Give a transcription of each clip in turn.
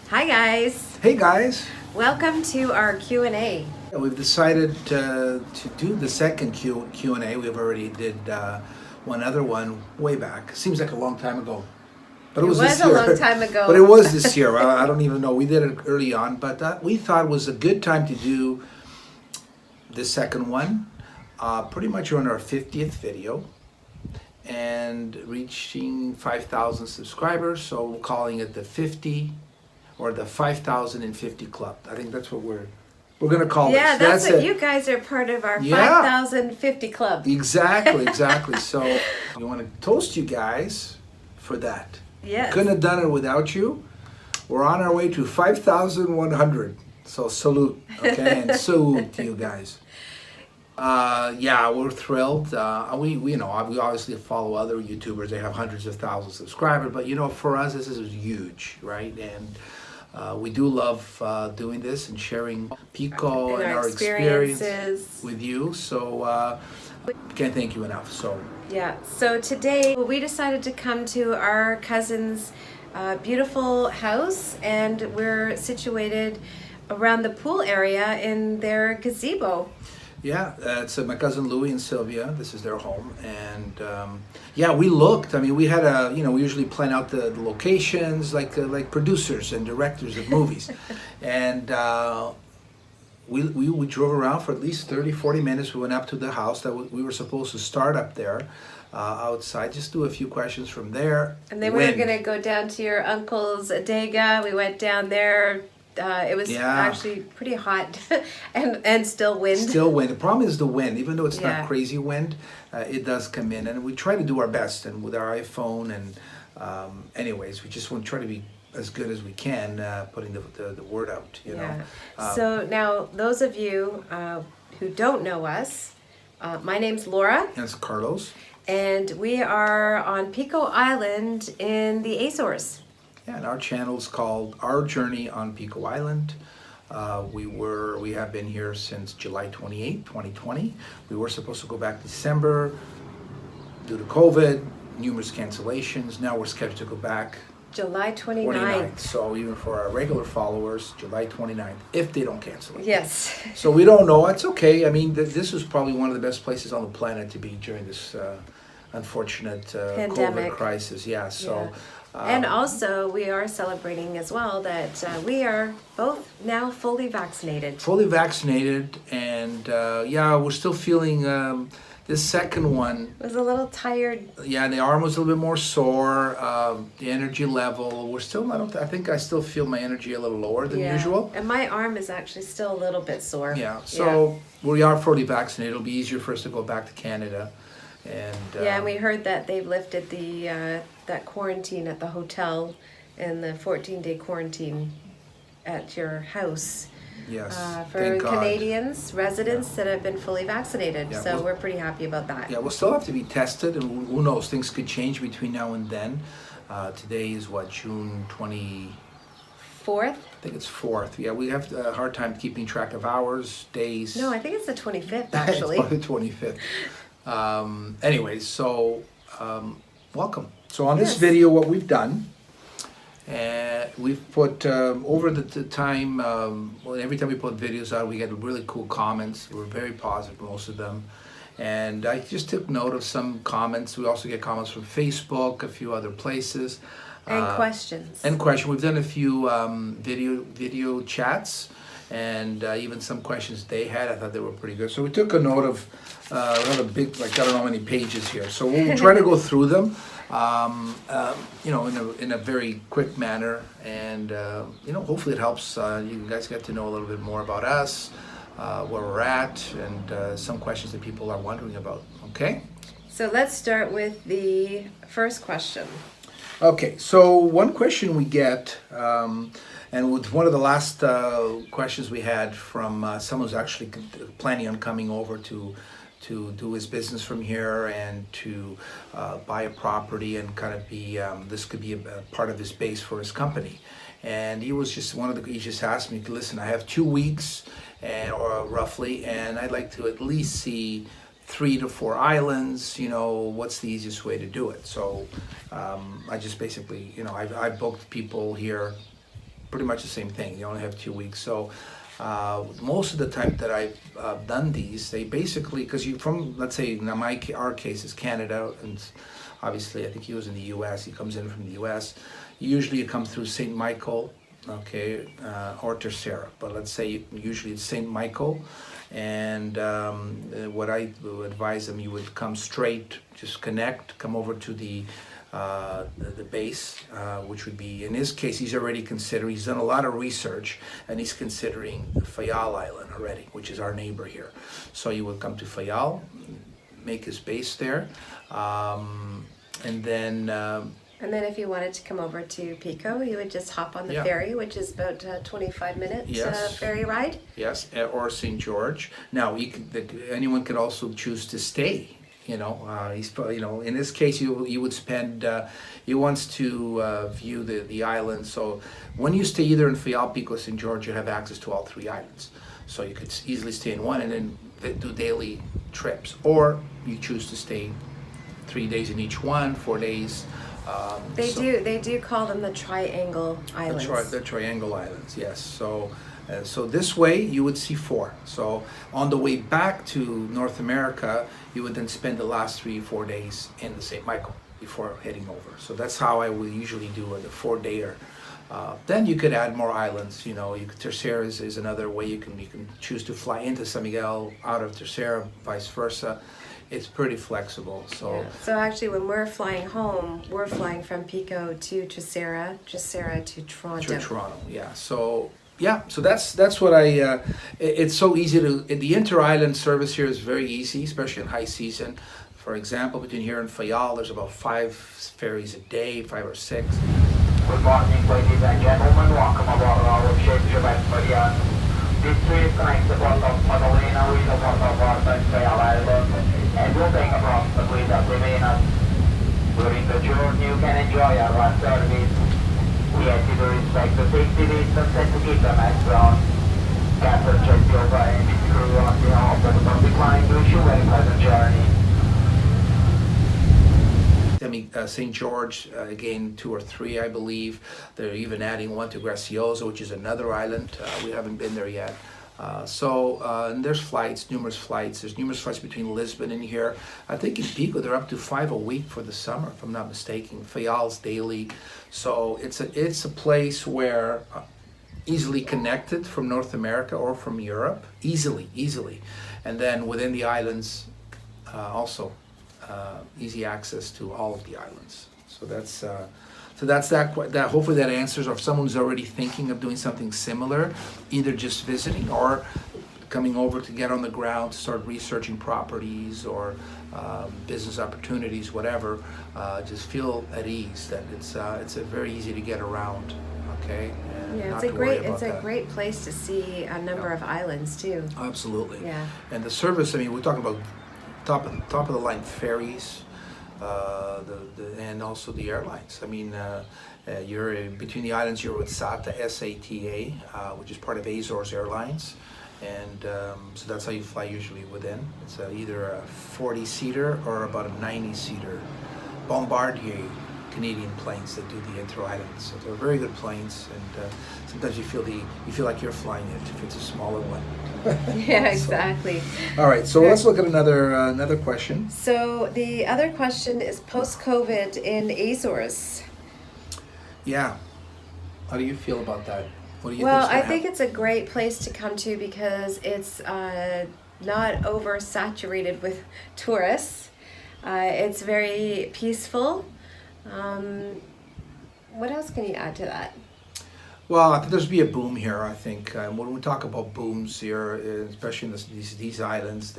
Hi guys, Hey guys, welcome to our Q&A. we've decided to do the second Q&A. We've already did one other one way back. Seems like a long time ago, but It was this a year. long time ago. But it was this year. I don't even know. We did it early on, but we thought it was a good time to do the second one. Pretty much on our 50th video and reaching 5,000 subscribers. So we're calling it the 50 or the 5,050 Club. I think that's what we're gonna call Yeah, this. that's what it. you guys are part of our Yeah. 5,050 club. Exactly. So we want to toast you guys for that. Yes. Couldn't have done it without you. We're on our way to 5,100. So salute, okay, and salute to you guys. Yeah, we're thrilled. We obviously follow other YouTubers. They have hundreds of thousands of subscribers, but for us, this is huge, right? And we do love doing this and sharing Pico and our experience with you. So can't thank you enough. So Yeah, so today we decided to come to our cousin's beautiful house, and we're situated around the pool area in their gazebo. yeah, it's my cousin Louie and Sylvia. This is their home, and yeah, we looked. I mean, we had we usually plan out the locations like producers and directors of movies, and we drove around for at least 30-40 minutes. We went up to the house that we were supposed to start up there outside. Just do a few questions from there. And then we were going to go down to your uncle's adega. We went down there. It was actually pretty hot and still wind. Still wind. The problem is the wind. Even though it's Yeah. not crazy wind, it does come in. And we try to do our best. And with our iPhone and anyways, we just want to try to be as good as we can putting the word out, you know. So now, those of you who don't know us, my name's Laura. And it's Carlos. And we are on Pico Island in the Azores. Yeah, and our channel is called Our Journey on Pico Island. We have been here since July 28, 2020. We were supposed to go back December due to COVID, numerous cancellations. Now we're scheduled to go back July 29th. So even for our regular followers, July 29th, if they don't cancel it. Yes. So we don't know. It's okay. I mean, this is probably one of the best places on the planet to be during this unfortunate COVID crisis. Yeah. So. And also, we are celebrating as well that we are both now fully vaccinated. Fully vaccinated, and we're still feeling this second one. Was a little tired. Yeah, the arm was a little bit more sore. The energy level, we're still. I think I still feel my energy a little lower than usual. And my arm is actually still a little bit sore. Yeah. So we are fully vaccinated. It'll be easier for us to go back to Canada. And and we heard that they've lifted the that quarantine at the hotel and the 14-day quarantine at your house. Yes, for Canadians, residents that have been fully vaccinated. Yeah, so we're pretty happy about that. Yeah, we'll still have to be tested, and who knows, things could change between now and then. Today is what, June 24th? I think it's 4th. Yeah, we have a hard time keeping track of hours, days. No, I think it's the 25th, actually. It's probably the 25th. Anyways, so welcome. So on this video, what we've done, we've put over the time, every time we put videos out, we get really cool comments. We're very positive, most of them. And I just took note of some comments. We also get comments from Facebook, a few other places. And questions. We've done a few video chats, and even some questions they had. I thought they were pretty good. So we took a note of another big, I don't know how many pages here. So we'll try to go through them, in a very quick manner, and hopefully it helps you guys get to know a little bit more about us, where we're at, and some questions that people are wondering about. Okay. So let's start with the first question. Okay, so one question we get, and with one of the last questions we had from someone who's actually planning on coming over to do his business from here and to buy a property and kind of be, this could be a part of his base for his company. And he was just he just asked me, listen, I have 2 weeks or roughly, and I'd like to at least see 3 to 4 islands, what's the easiest way to do it? So I just basically, I booked people here pretty much the same thing. You only have 2 weeks. So most of the time that I've done these, they basically, because you from, let's say in our case is Canada, and obviously I think he was in the US, he comes in from the US. Usually you come through St. Michael, okay, or Tercera, but let's say usually it's St. Michael. And what I would advise them, you would come straight, just connect, come over to the base, which would be, in his case, he's done a lot of research, and he's considering Fayal Island already, which is our neighbor here. So you would come to Fayal, make his base there, and then if you wanted to come over to Pico, you would just hop on the Yeah. ferry, which is about 25 minutes Yes. ferry ride. yes, or St. George. Now, anyone could also choose to stay. In this case, you would spend. He wants to view the island. So when you stay either in Fayal, Pico, St. George, you have access to all 3 islands. So you could easily stay in one and then do daily trips, or you choose to stay 3 days in each one, 4 days. They do call them the Triangle Islands. The Triangle Islands, yes. So this way you would see 4. So on the way back to North America, you would then spend the last 3-4 days in the St. Michael before heading over. So that's how I would usually do the 4-dayer. Then you could add more islands. Tercera is another way you can choose to fly into San Miguel, out of Tercera, vice versa. It's pretty flexible. So So actually, when we're flying home, we're flying from Pico to Tercera to Toronto. To Toronto, yeah. So that's what it's so easy the inter-island service here is very easy, especially in high season. For example, between here and Fayal, there's about 5 ferries a day, 5 or 6. Good morning, ladies and gentlemen. Welcome aboard our ship, Renovation. This trip connects the port of Madalena with the port of Fayal Island, and will take approximately 30 minutes. During the journey, you can enjoy our run service. We ask you to respect the safety distance and to keep the mask on. Captain check your and the crew on behalf of the public line wish you a very pleasant journey. St. George, again, 2 or 3, I believe. They're even adding one to Graciosa, which is another island. We haven't been there yet. And there's numerous flights. There's numerous flights between Lisbon and here. I think in Pico they're up to 5 a week for the summer, if I'm not mistaken. Fayal's daily. So it's a place where easily connected from North America or from Europe, easily. And then within the islands, also easy access to all of the islands. So that's that. Hopefully that answers, or if someone's already thinking of doing something similar, either just visiting or coming over to get on the ground, to start researching properties or business opportunities, whatever, just feel at ease that it's a very easy to get around. Okay. And Yeah, not it's to worry a about that. great place to see a number of islands too. Absolutely. Yeah. And the service, we're talking about top of the line ferries, and also the airlines. You're between the islands. You're with SATA, SATA, which is part of Azores Airlines, and so that's how you fly usually within. It's either a 40-seater or about a 90-seater Bombardier Canadian planes that do the inter-islands. So they're very good planes, and sometimes you feel like you're flying it if it's a smaller one. Yeah, exactly. All right, so let's look at another question. So the other question is post-COVID in Azores. Yeah, how do you feel about that? What do you Well, think's I gonna think happen? it's a great place to come to because it's not oversaturated with tourists. It's very peaceful. What else can you add to that? Well, I think there's be a boom here. I think when we talk about booms here, especially in these islands,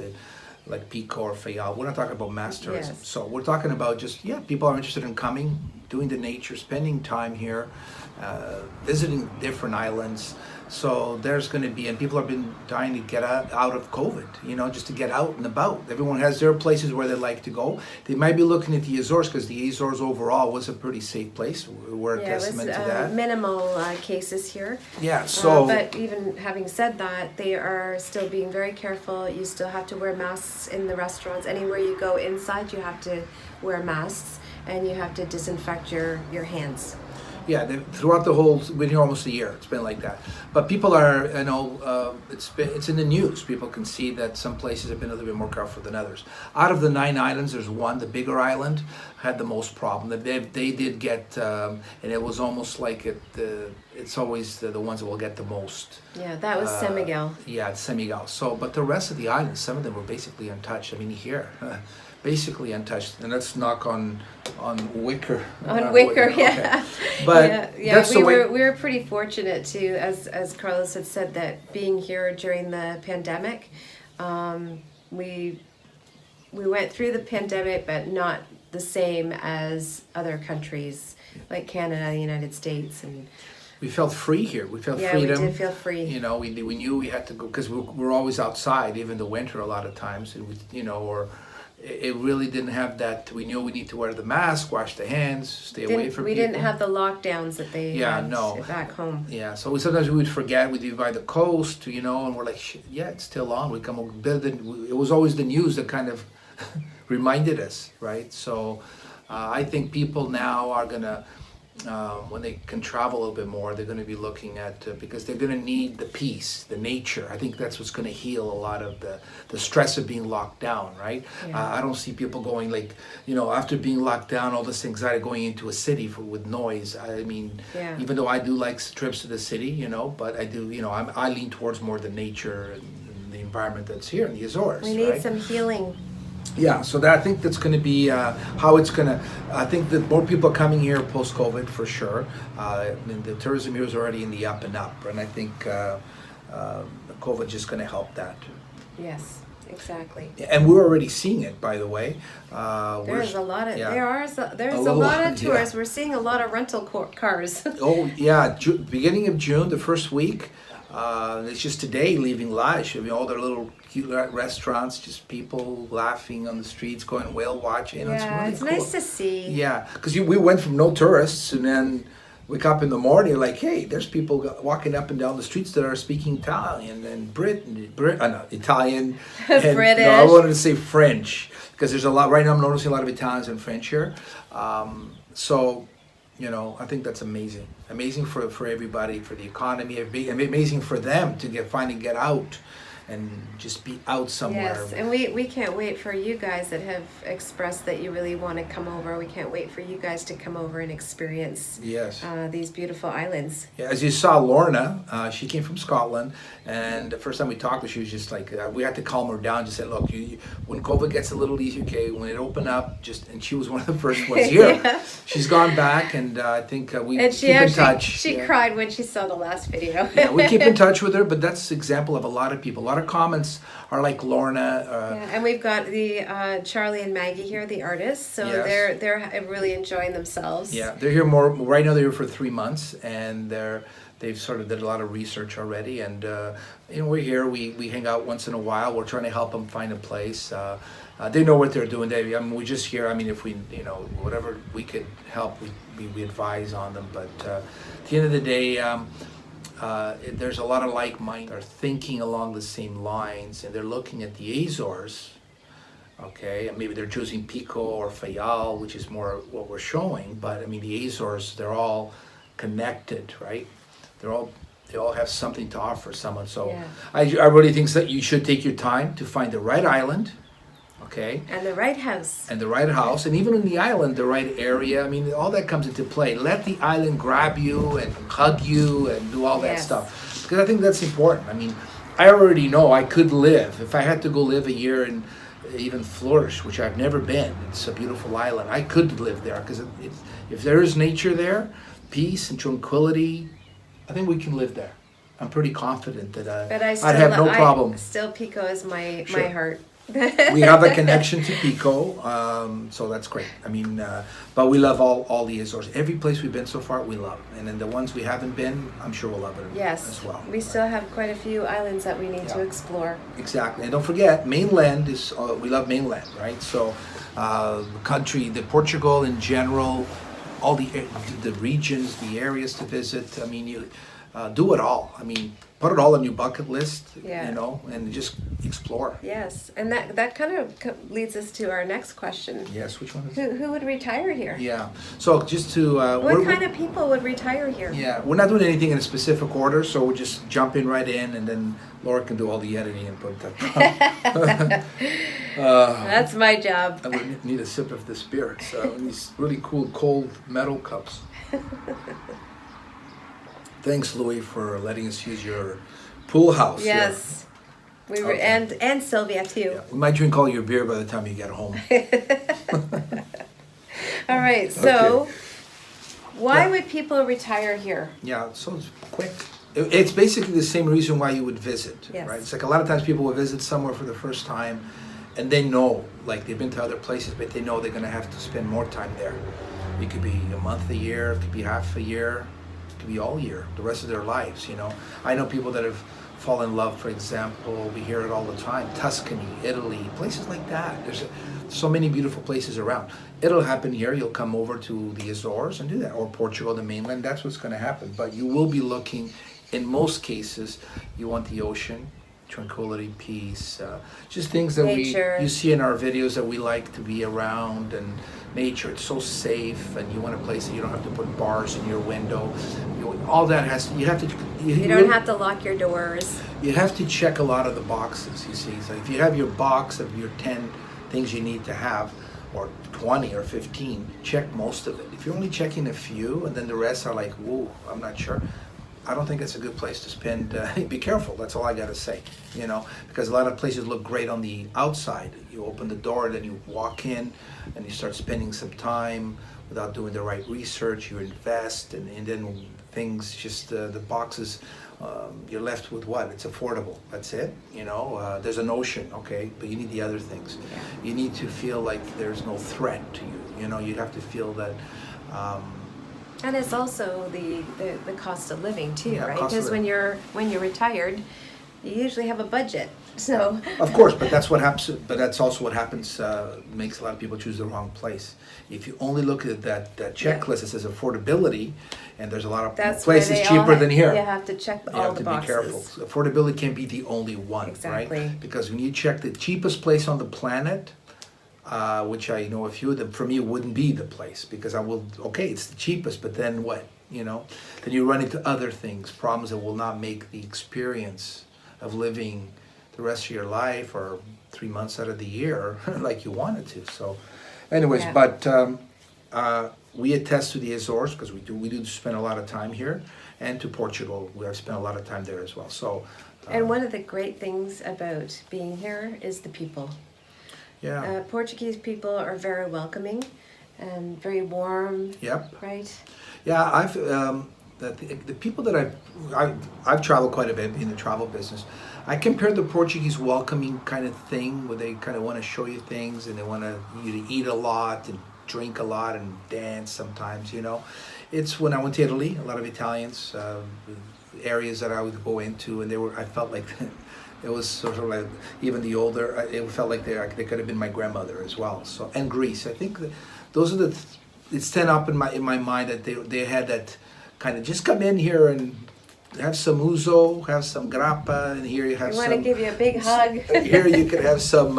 like Pico or Fayal, we're not talking about mass tourism. Yes. So we're talking about just people are interested in coming, doing the nature, spending time here, visiting different islands. So there's going to be, and people have been dying to get out of COVID, just to get out and about. Everyone has their places where they like to go. They might be looking at the Azores because the Azores overall was a pretty safe place. We're a testament to that. Minimal cases here. Yeah, so. But even having said that, they are still being very careful. You still have to wear masks in the restaurants. Anywhere you go inside, you have to wear masks and you have to disinfect your hands. Yeah, throughout the whole, we've been here almost a year. It's been like that. But people are, it's in the news. People can see that some places have been a little bit more careful than others. Out of the 9 islands, there's one, the bigger island, had the most problem. They did get, and it was almost like it's always the ones that will get the most. Yeah, that was San Miguel. Yeah, it's San Miguel. So, but the rest of the islands, some of them were basically untouched. I mean, here. Basically untouched, and let's knock on wicker. On wicker, okay. yeah. But that's we were pretty fortunate to, as Carlos had said, that being here during the pandemic, we went through the pandemic, but not the same as other countries like Canada, the United States, and. We felt free here. We felt yeah, freedom. we did feel free. You know, we knew we had to go because we're always outside, even the winter a lot of times, and or. It really didn't have that. We knew we need to wear the mask, wash the hands, stay away from people. We didn't have the lockdowns that they had back home. Yeah, so sometimes we would forget. We'd be by the coast, and we're like, shit, yeah, it's still on. We come better than it was always the news that kind of reminded us, right? So I think people now are gonna. When they can travel a little bit more, they're going to be looking at, because they're going to need the peace, the nature. I think that's what's going to heal a lot of the stress of being locked down, right? Yeah. I don't see people going like, after being locked down, all this anxiety going into a city with noise. I mean, even though I do like trips to the city, but I do, I lean towards more the nature and the environment that's here in the Azores. We need right? some healing. Yeah, so I think that's going to be how it's going to. I think that more people are coming here post-COVID for sure. The tourism here is already in the up and up, and I think COVID is just going to help that. Yes, exactly. And we're already seeing it, by the way. There's a lot of there's a little, lot of tourists. yeah. We're seeing a lot of rental cars. Oh yeah, beginning of June, the first week. It's just today leaving Lodge. I mean, all their little cute restaurants, just people laughing on the streets, going whale watching. Yeah, it's really cool. Nice to see. Yeah, because we went from no tourists, and then wake up in the morning, like, hey, there's people walking up and down the streets that are speaking Italian and Italian, and, British. No, I wanted to say French because there's a lot right now. I'm noticing a lot of Italians and French here. So. I think that's amazing. Amazing for everybody, for the economy, amazing for them to finally get out and just be out somewhere. Yes, and we can't wait for you guys that have expressed that you really want to come over. We can't wait for you guys to come over and experience these beautiful islands. Yeah, as you saw, Lorna, she came from Scotland, and the first time we talked to her, she was just like, we had to calm her down. Just said, look, when COVID gets a little easier, okay, when it opened up, and she was one of the first ones here. Yeah. She's gone back, and I think we keep in touch. She cried when she saw the last video. Yeah, we keep in touch with her, but that's an example of a lot of people. A lot of comments are like Lorna. And we've got the Charlie and Maggie here, the artists. So Yes. they're really enjoying themselves. Yeah, they're here more right now. They're here for 3 months, and they've sort of did a lot of research already. And we're here. We hang out once in a while. We're trying to help them find a place. They know what they're doing. We're just here. I mean, if we whatever we could help, we advise on them. But at the end of the day. There's a lot of like-minded are thinking along the same lines, and they're looking at the Azores, okay, and maybe they're choosing Pico or Fayal, which is more what we're showing, but I mean the Azores, they're all connected, right? They all have something to offer someone, so I really think that you should take your time to find the right island, okay? And the right house. And the right house, and even in the island, the right area. I mean, all that comes into play. Let the island grab you and hug you and do all that stuff. Because I think that's important. I mean, I already know I could live. If I had to go live a year in even Flourish, which I've never been, it's a beautiful island. I could live there because if there is nature there, peace and tranquility, I think we can live there. I'm pretty confident that I'd have no problem. Still, Pico is my heart. We have a connection to Pico, so that's great. I mean, but we love all the Azores. Every place we've been so far, we love. And then the ones we haven't been, I'm sure we'll love it as well. We still have quite a few islands that we need to explore. Exactly. And don't forget, mainland is, we love mainland, right? So the Portugal in general, all the regions, the areas to visit. I mean, do it all. I mean, put it all on your bucket list, Yeah. you know, and just explore. Yes, and that kind of leads us to our next question. Yes, which one is it? Who would retire here? Yeah. So just to What kind of people would retire here? yeah, we're not doing anything in a specific order, so we're just jumping right in, and then Laura can do all the editing and put that. That's my job. I would need a sip of this beer. It's these really cool cold metal cups. Thanks, Louis, for letting us use your pool house. Yes, we were, Okay. and Sylvia too. Yeah, we might drink all your beer by the time you get home. All right, so why Yeah. would people retire here? Yeah, so it's quick. It's basically the same reason why you would visit, Yes. right? It's like a lot of times people will visit somewhere for the first time, and they know, like they've been to other places, but they know they're going to have to spend more time there. It could be a month, a year, it could be half a year, it could be all year, the rest of their lives, you know. I know people that have fallen in love, for example, we hear it all the time, Tuscany, Italy, places like that. There's so many beautiful places around. It'll happen here, you'll come over to the Azores and do that, or Portugal, the mainland, that's what's going to happen. But you will be looking, in most cases, you want the ocean, tranquility, peace, just things that Nature. you see in our videos that we like to be around, and nature. It's so safe, and you want a place that you don't have to put bars in your window. All that has to, you have to. You don't have to lock your doors. You have to check a lot of the boxes. You see, so if you have your box of your 10 things you need to have, or 20 or 15, check most of it. If you're only checking a few, and then the rest are like, whoa, I'm not sure. I don't think it's a good place to spend. Be careful. That's all I gotta say. You know, because a lot of places look great on the outside. You open the door, then you walk in, and you start spending some time without doing the right research. You invest, and then things just the boxes. You're left with what? It's affordable. That's it. You know, there's an ocean, okay, but you need the other things. Yeah. You need to feel like there's no threat to you. You know, you'd have to feel that. And it's also the cost of living too, Yeah, right? cost of Because when you're retired, you usually have a budget. So Of course, but that's what happens. But that's also what happens. Makes a lot of people choose the wrong place. If you only look at that checklist that says affordability, and there's a lot of that's where places they cheaper all than here. You have to check You all have the to boxes. be careful. Affordability can't be the only one, Exactly. right? Because when you check the cheapest place on the planet, which I know a few of them, for me it wouldn't be the place, because it's the cheapest, but then what? You know, then you run into other things, problems that will not make the experience of living the rest of your life or 3 months out of the year like you wanted to. So, anyways, Yeah. but we attest to the Azores because we do spend a lot of time here, and to Portugal. We have spent a lot of time there as well. So, And one of the great things about being here is the people. yeah, Portuguese people are very welcoming and very warm, yep. right? Yeah, I've the people that I've traveled quite a bit in the travel business. I compare the Portuguese welcoming kind of thing, where they kind of want to show you things, and they want you to eat a lot and drink a lot and dance sometimes. You know, it's when I went to Italy, a lot of Italians, areas that I would go into, and I felt like. It was sort of like, even the older, it felt like they could have been my grandmother as well. So, and Greece, I think those are it stand up in my mind that they had that kind of, just come in here and have some ouzo, have some grappa, and here you have I some. want to give you a big hug. Here you could have some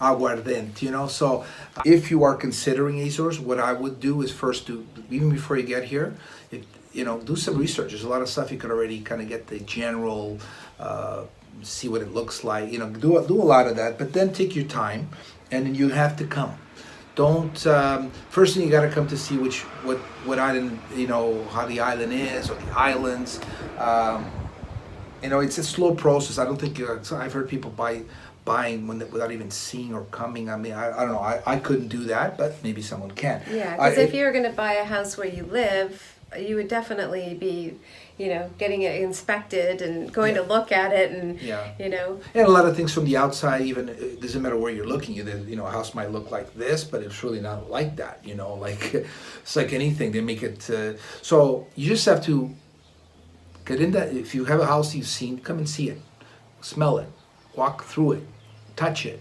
aguardente, you know. So if you are considering Azores, what I would do is first even before you get here, do some research. There's a lot of stuff you could already kind of get the general. See what it looks like, do a lot of that, but then take your time, and then you have to come. Don't first thing you got to come to see what island, how the island is, or the islands. It's a slow process. I don't think I've heard people buying without even seeing or coming. I mean, I don't know. I couldn't do that, but maybe someone can. Yeah, because if you're going to buy a house where you live, you would definitely be, getting it inspected and going to look at it, and And a lot of things from the outside, even it doesn't matter where you're looking. A house might look like this, but it's really not like that. Like it's like anything. They make it so you just have to get in that. If you have a house you've seen, come and see it, smell it, walk through it, touch it.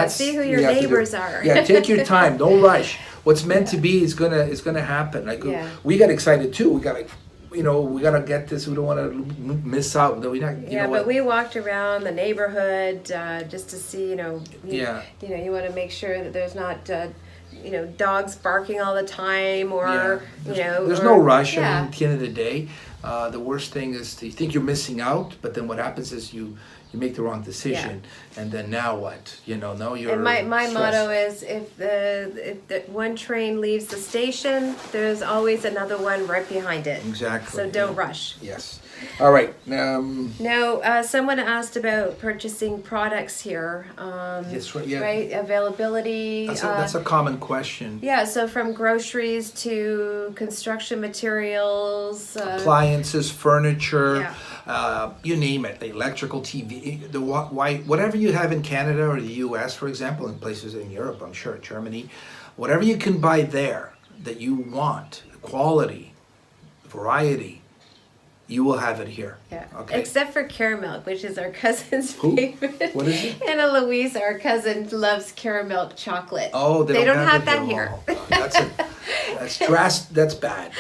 See who your neighbors are. Yeah, take your time. Don't rush. What's meant to be is gonna happen. Like we got excited too. we gotta get this. We don't want to miss out. We not. Yeah, but we walked around the neighborhood just to see, you want to make sure that there's not, dogs barking all the time, or there's no rush. I mean, at the end of the day, the worst thing is you think you're missing out, but then what happens is you make the wrong decision, and then now what? Now you're. And my stressed. motto is if the one train leaves the station, there's always another one right behind it. Exactly. So don't rush. Yes. All right. Now, someone asked about purchasing products here. Yes, right. Yeah. Right, availability. That's a common question. Yeah, so from groceries to construction materials, Appliances, furniture. Yeah. You name it, electrical, TV, whatever you have in Canada or the U.S., for example, in places in Europe, I'm sure, Germany, whatever you can buy there that you want, quality, variety, you will have it here. Yeah. Okay. Except for Caramilk, which is our cousin's Who? favorite. What is it? Anna Louise, our cousin, loves Caramilk chocolate. Oh, they don't have it that here. That's bad.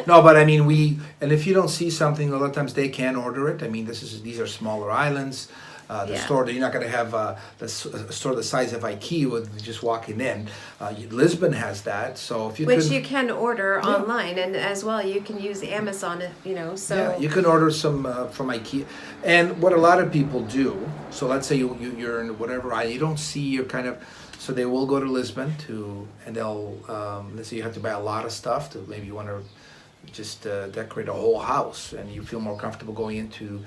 No, but I mean and if you don't see something, a lot of times they can order it. I mean, these are smaller islands. The store, you're not going to have a store the size of IKEA with just walking in. Lisbon has that, so if you you can order online, and as well you can use Amazon. So yeah, you can order some from IKEA. And what a lot of people do, so let's say you're in whatever you don't see, you're kind of. So they will go to Lisbon and they'll let's say you have to buy a lot of stuff to maybe you want to just decorate a whole house, and you feel more comfortable going into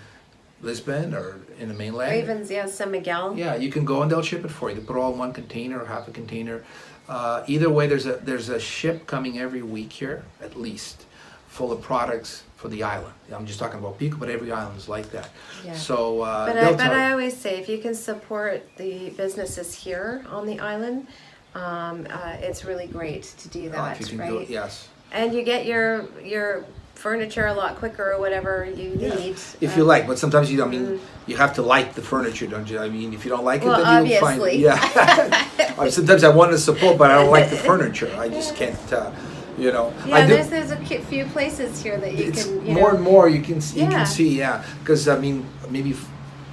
Lisbon or in the mainland. Or even San Miguel. Yeah, you can go and they'll ship it for you. They put it all in one container or half a container. Either way, there's a ship coming every week here, at least, full of products for the island. I'm just talking about Pico, but every island is like that. Yeah. So, but I always say, if you can support the businesses here on the island, it's really great to do that, if you can right? do it, yes. And you get your furniture a lot quicker, or whatever you need. If you like, but sometimes you have to like the furniture, don't you? I mean, if you don't like it, Well, then you'll find it. Yeah. Sometimes I want to support, but I don't like the furniture. I just can't. Yeah, there's a few places here that you can. More and more you can see, because I mean maybe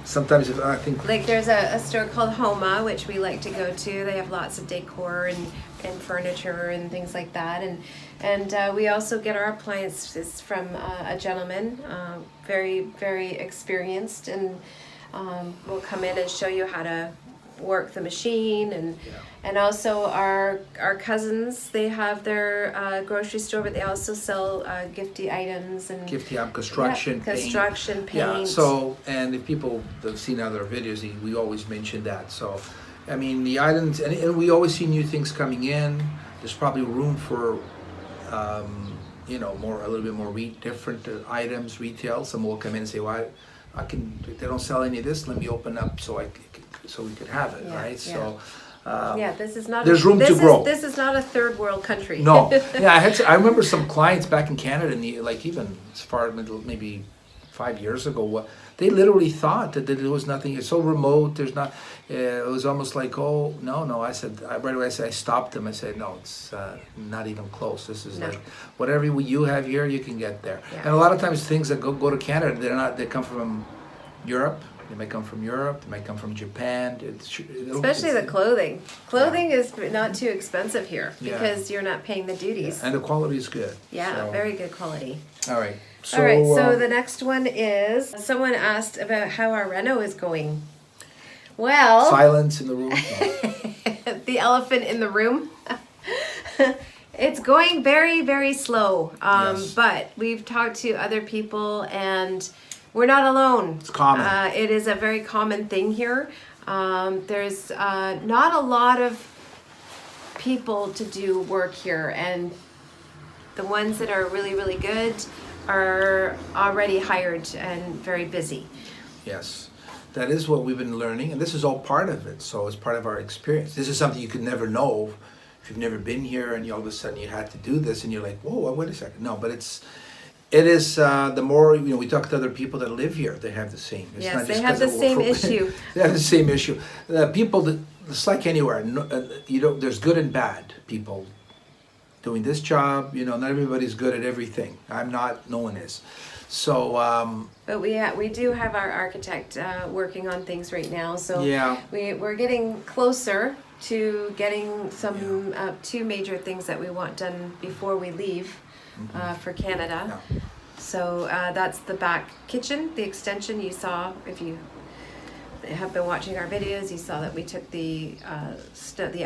sometimes if I think like there's a store called Homa, which we like to go to. They have lots of decor and furniture and things like that, and we also get our appliances from a gentleman, very very experienced, and will come in and show you how to work the machine, and also our cousins, they have their grocery store, but they also sell gifty items and construction paint. Yeah, so and if people have seen other videos, we always mention that. So I mean the islands, and we always see new things coming in. There's probably room for a little bit more different items, retail. Some will come in and say, well, they don't sell any of this, let me open up so we could have it, right? So this is not. There's room to grow. This is not a third world country. No, I remember some clients back in Canada, even as far as maybe 5 years ago, they literally thought that there was nothing. It's so remote. There's not. It was almost like, oh no. I said right away. I stopped them. I said no, it's not even close. This is like whatever you have here, you can get there. Yeah. And a lot of times things that go to Canada, they're not. They come from Europe. They may come from Europe. They might come from Japan. Especially the clothing. Clothing is not too expensive here because you're not paying the duties. And the quality is good. Yeah, very good quality. All right. So the next one is, someone asked about how our reno is going. Well, silence in the room. The elephant in the room. It's going very, very slow. But we've talked to other people, and we're not alone. It's common. It is a very common thing here. There's not a lot of people to do work here, and the ones that are really, really good are already hired and very busy. Yes, that is what we've been learning, and this is all part of it. So it's part of our experience. This is something you could never know if you've never been here, and all of a sudden you had to do this, and you're like, whoa, wait a second. No, but it is the more we talk to other people that live here, they have the same. It's yes, not they have the same issue. They have the same issue. People, it's like anywhere. There's good and bad people doing this job. You know, not everybody's good at everything. I'm not. No one is. So But we do have our architect working on things right now. So yeah. we're getting closer to getting some two major things that we want done before we leave for Canada. Yeah. So that's the back kitchen, the extension you saw. If you have been watching our videos, you saw that we took the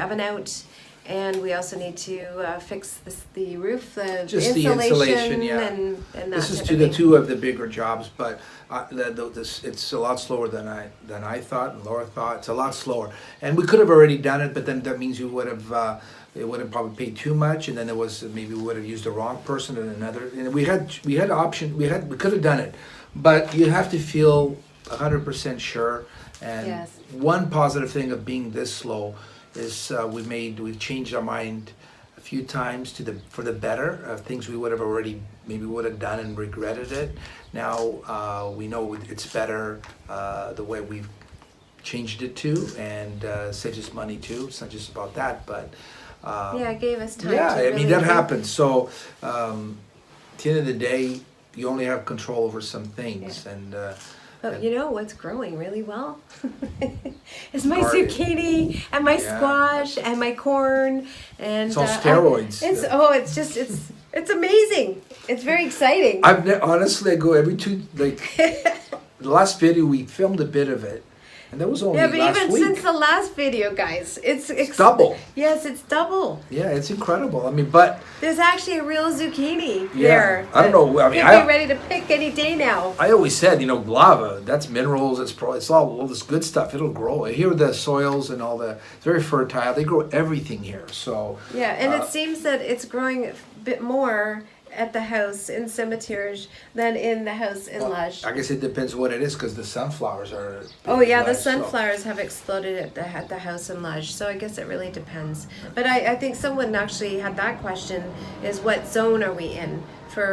oven out, and we also need to fix the roof, Just the insulation, yeah. and that This is type to of the thing. two of the bigger jobs, but it's a lot slower than I thought and Laura thought. It's a lot slower, and we could have already done it, but then that means you would have it would have probably paid too much, and then there was maybe we would have used the wrong person and another. And we had option. We could have done it, but you have to feel 100% sure. And Yes. one positive thing of being this slow is we've changed our mind a few times for the better of things we would have already maybe would have done and regretted it. Now we know it's better the way we've changed it to, and saves us money too. It's not just about that, but Yeah, it gave us time. yeah, to I really mean that think. happens. So at the end of the day, you only have control over some things, and But you know what's growing really well? Is my Garden. zucchini and my Yeah. squash and my corn and It's all steroids. It's amazing. It's very exciting. honestly, I go every two the last video we filmed a bit of it, and that was only Yeah, but last even week. since the last video, guys, it's double. Yes, it's double. Yeah, it's incredible. I mean, but There's actually a real zucchini Yeah, there. I don't know, I mean, You'd be ready to pick any day now. I always said, lava, that's minerals, it's all this good stuff. It'll grow. Here the soils and all it's very fertile. They grow everything here. So Yeah, and it seems that it's growing a bit more at the house in Cimetière than in the house in Lush. I guess it depends what it is, because the sunflowers are. Oh yeah, the Lush, so- sunflowers have exploded at the house in Lush, so I guess it really depends. But I think someone actually had that question, is what zone are we in for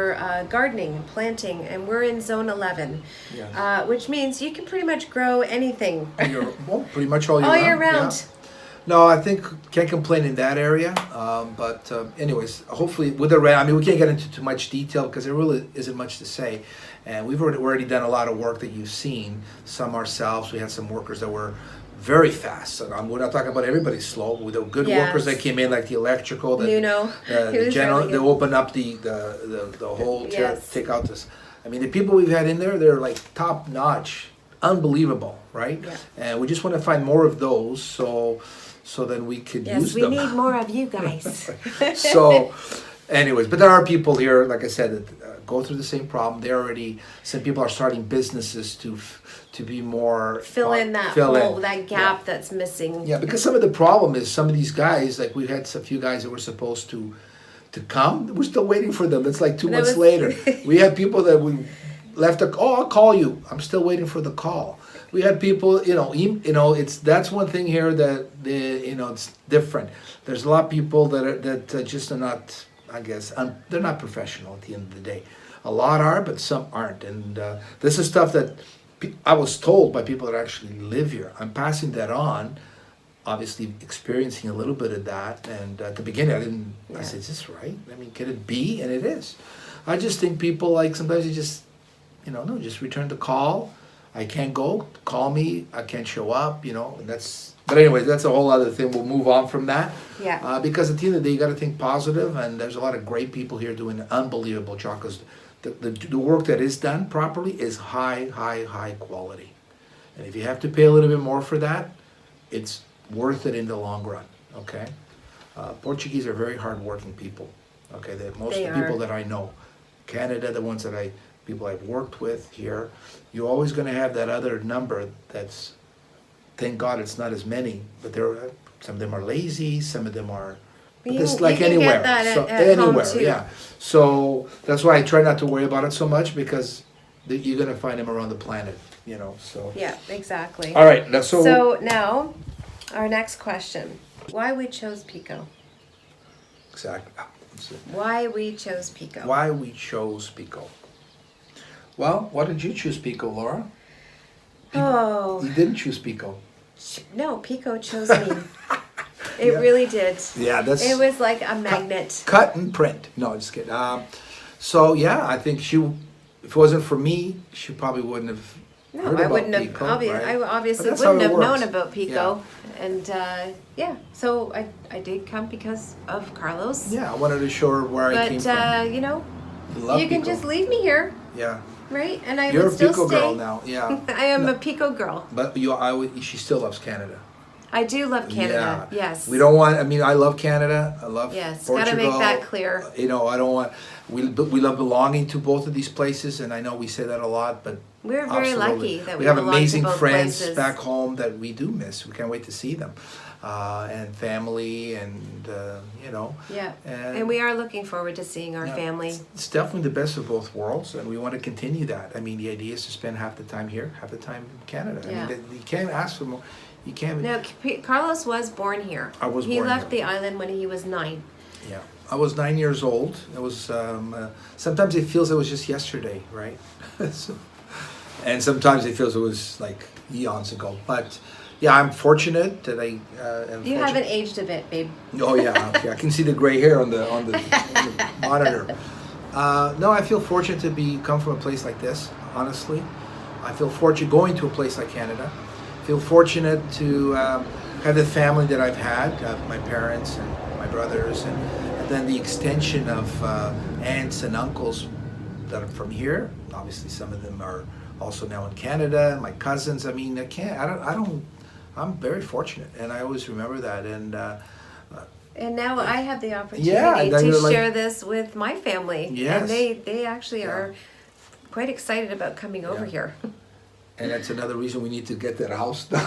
gardening and planting, and we're in zone 11, Yeah. which means you can pretty much grow anything. Pretty much all year All round. year round. Yeah. No, I think can't complain in that area. But anyways, hopefully with the rent, I mean, we can't get into too much detail because there really isn't much to say. And we've already done a lot of work that you've seen. Some ourselves. We had some workers that were very fast. So we're not talking about everybody's slow. We had good Yes. workers that came in, like the electrical, Nuno. He the was general. really They good. open up the whole Yes. take out this. I mean, the people we've had in there, they're like top notch, unbelievable, right? Yeah. And we just want to find more of those. So then we could Yes, use we them. need more of you guys. So, anyways, but there are people here, like I said, that go through the same problem. Some people are starting businesses to be more Fill in that fill in. hole, that gap that's missing. Yeah, because some of the problem is some of these guys, like we had a few guys that were supposed to come. We're still waiting for them. It's like 2 That months was- later. We had people that we left I'll call you. I'm still waiting for the call. We had people, that's one thing here that it's different. There's a lot of people that just are not, I guess, they're not professional at the end of the day. A lot are, but some aren't. And this is stuff that I was told by people that actually live here. I'm passing that on, obviously experiencing a little bit of that. And at the beginning, I said, is this right? I mean, can it be? And it is. I just think people sometimes you just, no, just return the call. I can't go, call me, I can't show up, and but anyway, that's a whole other thing. We'll move on from that. Yeah. Because at the end of the day, you got to think positive, and there's a lot of great people here doing an unbelievable job, because the work that is done properly is high quality. And if you have to pay a little bit more for that, it's worth it in the long run, okay? Portuguese are very hardworking people, okay? Most of the people that I know, Canada, the ones that people I've worked with here, you're always going to have that other number that's, thank God it's not as many, but some of them are lazy, some of them are, but You this can- like you can get anywhere. that So at home, anywhere, too. yeah. So that's why I try not to worry about it so much, because you're going to find them around the planet, so. Yeah, exactly. All right, now So now, our next question. Why we chose Pico? Exactly. Why we chose Pico? Why we chose Pico. Well, why did you choose Pico, Laura? Oh, You didn't choose Pico. no, Pico chose me. It Yeah. really did. Yeah, that's It was like a magnet. cut and print. No, just kidding. So yeah, I think if it wasn't for me, she probably wouldn't have No, heard I about wouldn't have. Pico, right? I obviously But that's how wouldn't it have known works. about Pico, and yeah. So I did come because of Carlos. Yeah, I wanted to show her where I came But from. you know, Love you can Pico. just leave me here, Yeah, right? And I you're would a still Pico stay. girl now. Yeah, I am No. a Pico girl. But she still loves Canada. I do love Canada. Yeah. Yes. We don't want. I mean, I love Canada. I love Yes, Portugal. gotta make that clear. You know, I don't want. We love belonging to both of these places, and I know we say that a lot, but We're very absolutely. lucky that we have belong to amazing both friends places. back home that we do miss. We can't wait to see them, and family, and you know. Yeah. And- And we are looking forward to seeing our Yeah, family. It's definitely the best of both worlds, and we want to continue that. I mean, the idea is to spend half the time here, half the time in Canada. Yeah. I mean, you can't ask for more. You can't. No, Carlos was born here. I was He born left here. the island when he was 9. Yeah, I was 9 years old. It was sometimes it feels it was just yesterday, right? So, and sometimes it feels it was like eons ago. But yeah, I'm fortunate that I. Am You fortunate. haven't aged a bit, babe. Oh yeah, okay. I can see the gray hair on the monitor. No, I feel fortunate to come from a place like this. Honestly, I feel fortunate going to a place like Canada. Feel fortunate to have the family that I've had, my parents and my brothers, and then the extension of aunts and uncles that are from here. Obviously, some of them are also now in Canada. My cousins. I mean, I'm very fortunate, and I always remember that. And now I have the opportunity Yeah, and then to you're like- share this with my family. Yes. And they actually Yeah. are quite excited about coming over Yeah. here. And that's another reason we need to get that house done.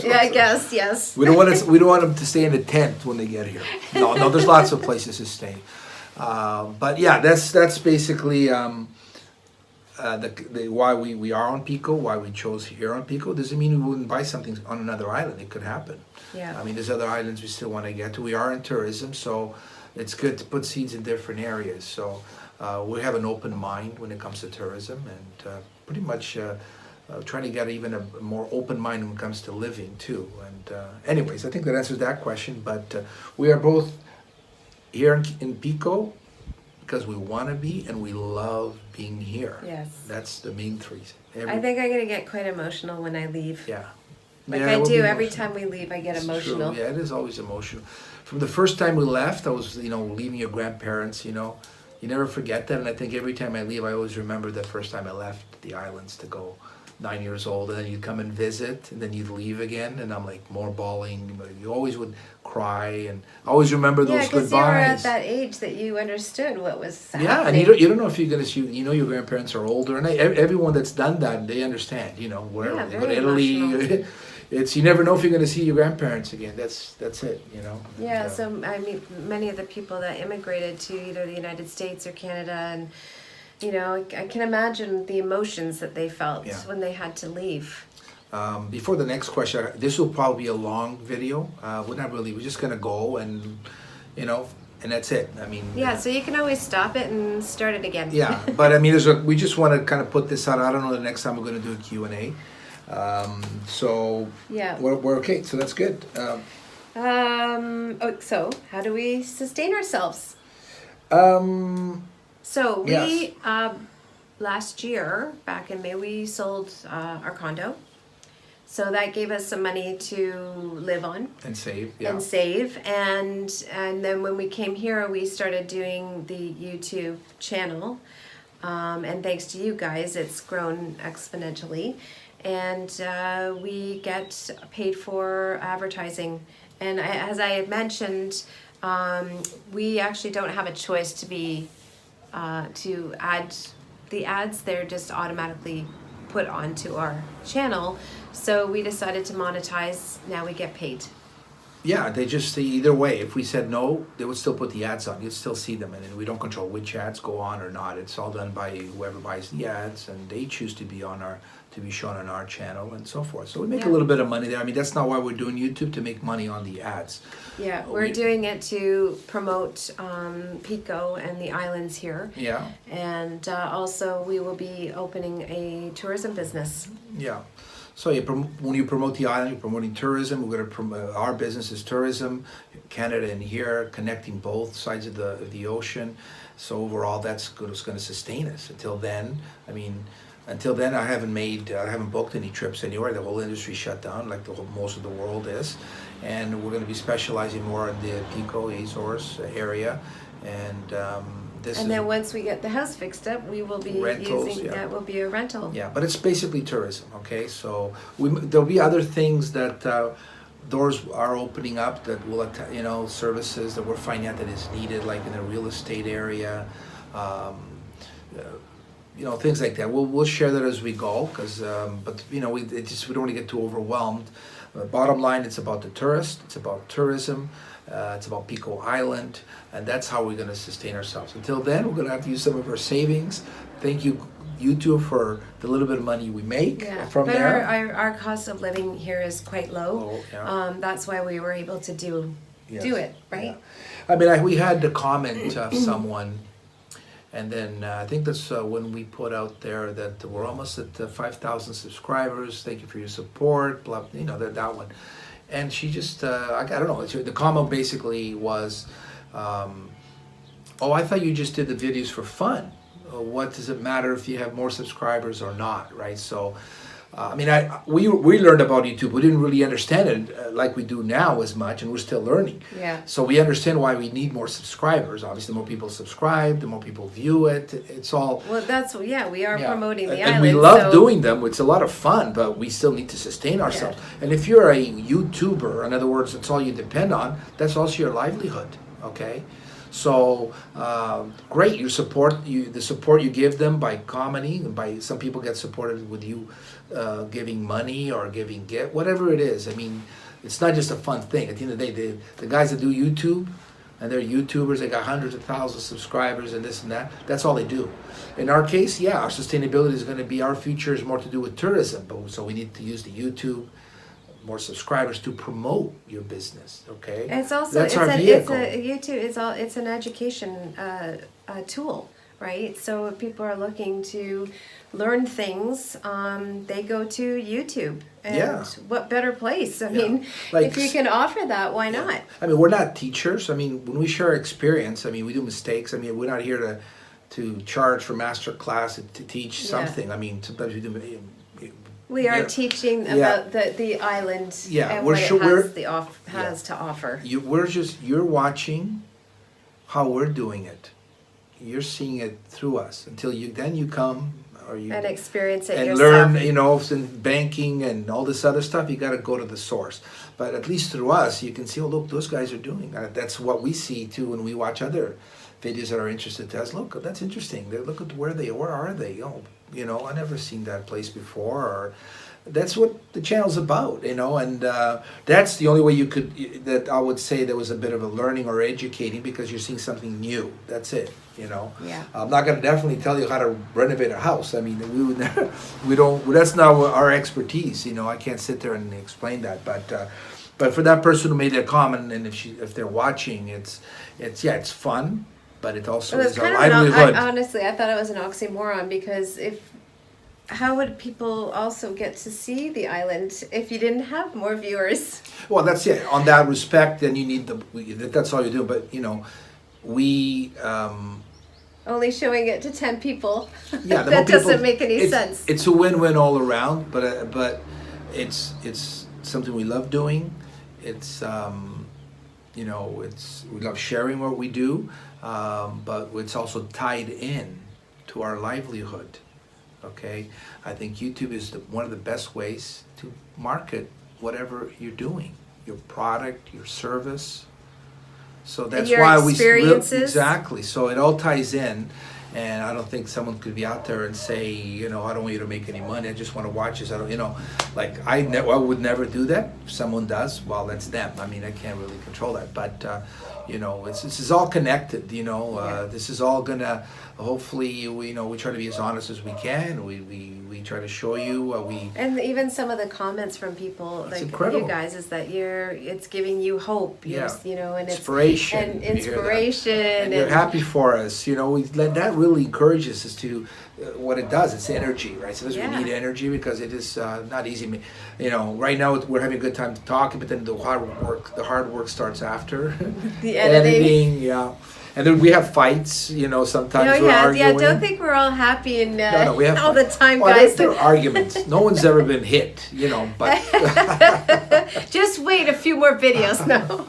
Yeah, I guess, yes. We don't want them to stay in a tent when they get here. No, there's lots of places to stay. But yeah, that's basically the why we are on Pico, why we chose here on Pico. Doesn't mean we wouldn't buy something on another island. It could happen. Yeah. I mean, there's other islands we still want to get to. We are in tourism, so it's good to put seeds in different areas. So we have an open mind when it comes to tourism, and pretty much. Trying to get even a more open mind when it comes to living too. And anyways, I think that answers that question. But we are both here in Pico because we want to be, and we love being here. Yes. That's the main three. I think I'm going to get quite emotional when I leave. Yeah. Like Yeah, I it will do be every emotional. time we leave, I get It's emotional. true. Yeah, it is always emotional. From the first time we left, I was, leaving your grandparents, you never forget that. And I think every time I leave, I always remember the first time I left the islands to go 9 years old, and then you'd come and visit, and then you'd leave again, and I'm like more bawling. But you always would cry, and I always remember Yeah, those because you were at goodbyes. that age that you understood what was Yeah, and happening. you don't know if you're gonna see. Your grandparents are older, and everyone that's done that, they understand. Wherever Yeah, they go to very Italy, emotional. it's you never know if you're gonna see your grandparents again. That's it. Yeah, And, so I mean, many of the people that immigrated to either the United States or Canada, and I can imagine the emotions that they felt Yeah. when they had to leave. Before the next question, this will probably be a long video. We're not really. We're just gonna go and, and that's it. I mean. Yeah, so you can always stop it and start it again. Yeah, but I mean, we just want to kind of put this out. I don't know the next time we're going to do a Q&A. So Yeah. we're okay. So that's good. So how do we sustain ourselves? So we Yes. last year, back in May, we sold our condo. So that gave us some money to live on And save. Yeah. and save. And then when we came here, we started doing the YouTube channel. And thanks to you guys, it's grown exponentially. And we get paid for advertising. And as I had mentioned, we actually don't have a choice to add the ads. They're just automatically put onto our channel. So we decided to monetize. Now we get paid. Yeah, they just say either way. If we said no, they would still put the ads on. You'd still see them, and we don't control which ads go on or not. It's all done by whoever buys the ads, and they choose to be shown on our channel and so forth. So we make a Yeah. little bit of money there. I mean, that's not why we're doing YouTube, to make money on the ads. Yeah, we're doing it to promote Pico and the islands here. Yeah. And also we will be opening a tourism business. Yeah. So when you promote the island, you're promoting tourism. We're going to promote our business is tourism, Canada and here, connecting both sides of the ocean. So overall, that's good. It's going to sustain us. Until then, I haven't booked any trips anywhere. The whole industry shut down, like most of the world is, and we're going to be specializing more in the Pico Azores area, and then once we get the house fixed up, we will be rentals, that will be a rental. Yeah, but it's basically tourism. Okay, so there'll be other things that doors are opening up that will, services that we're finding out that is needed, like in the real estate area. Things like that. We'll share that as we go, because we don't want to get too overwhelmed. Bottom line, it's about the tourist, it's about tourism, it's about Pico Island, and that's how we're going to sustain ourselves. Until then, we're going to have to use some of our savings. Thank you, YouTube, for the little bit of money we make from there. Our cost of living here is quite low. That's why we were able to do it, right? Yeah. We had the comment of someone. And then I think that's when we put out there that we're almost at 5,000 subscribers. Thank you for your support. Blah, that one. And she just, I don't know. The comment basically was, I thought you just did the videos for fun. What does it matter if you have more subscribers or not, right? So, we learned about YouTube. We didn't really understand it like we do now as much, and we're still learning. Yeah. So we understand why we need more subscribers. Obviously, the more people subscribe, the more people view it. It's all. Well, we are promoting the and island. we love doing them. It's a lot of fun, but we still need to sustain ourselves. Yeah. And if you're a YouTuber, in other words, it's all you depend on. That's also your livelihood. Okay. So great, the support you give them by commenting, by some people get supported with you giving money or giving gift, whatever it is. It's not just a fun thing. At the end of the day, the guys that do YouTube, and they're YouTubers, they got hundreds of thousands of subscribers and this and that. That's all they do. In our case, our sustainability is going to be, our future is more to do with tourism, so we need to use the YouTube, more subscribers to promote your business. Okay, it's also it's YouTube. It's an education tool, right? So if people are looking to learn things, they go to YouTube. And what better place? If you can offer that, why not? We're not teachers. When we share our experience, we do mistakes. We're not here to charge for master class to teach something. Sometimes we do. We are teaching about the island and what it has to offer. You're watching how we're doing it. You're seeing it through us until you come and experience it and yourself. learn. In banking and all this other stuff, you got to go to the source. But at least through us, you can see, look, those guys are doing. That's what we see too when we watch other videos that are interested to us. Look, that's interesting. Look at where are they? I never seen that place before. Or that's what the channel's about, and that's the only way that I would say there was a bit of a learning or educating, because you're seeing something new. That's it, Yeah. I'm not going to definitely tell you how to renovate a house. We don't. That's not our expertise. I can't sit there and explain that. But for that person who made that comment, and if they're watching, it's fun. But it also is a livelihood. Honestly, I thought it was an oxymoron, because how would people also get to see the island if you didn't have more viewers? Well, that's it. On that respect, then you need that's all you do. But we only showing it to 10 people. Yeah, that doesn't make any sense. It's a win-win all around. But it's something we love doing. It's we love sharing what we do. But it's also tied in to our livelihood. Okay, I think YouTube is one of the best ways to market whatever you're doing, your product, your service. So that's why exactly. So it all ties in, and I don't think someone could be out there and say, I don't want you to make any money. I just want to watch this. I don't, I would never do that. If someone does, well, that's them. I can't really control that, but. This is all connected. This is all gonna. Hopefully, we try to be as honest as we can. We try to show you what we. And even some of the comments from people you guys is that it's giving you hope. And it's inspiration. And inspiration. And you're happy for us. That really encourages us to what it does. It's energy, right? Sometimes we need energy because it is not easy. You know, right now we're having a good time talking, but then the hard work starts after. The editing. Yeah. And then we have fights, you know, sometimes Oh we're yeah, arguing. don't think we're all happy and No, we have all the time, well, guys. there are arguments. No one's ever been hit, you know, but Just wait a few more videos now.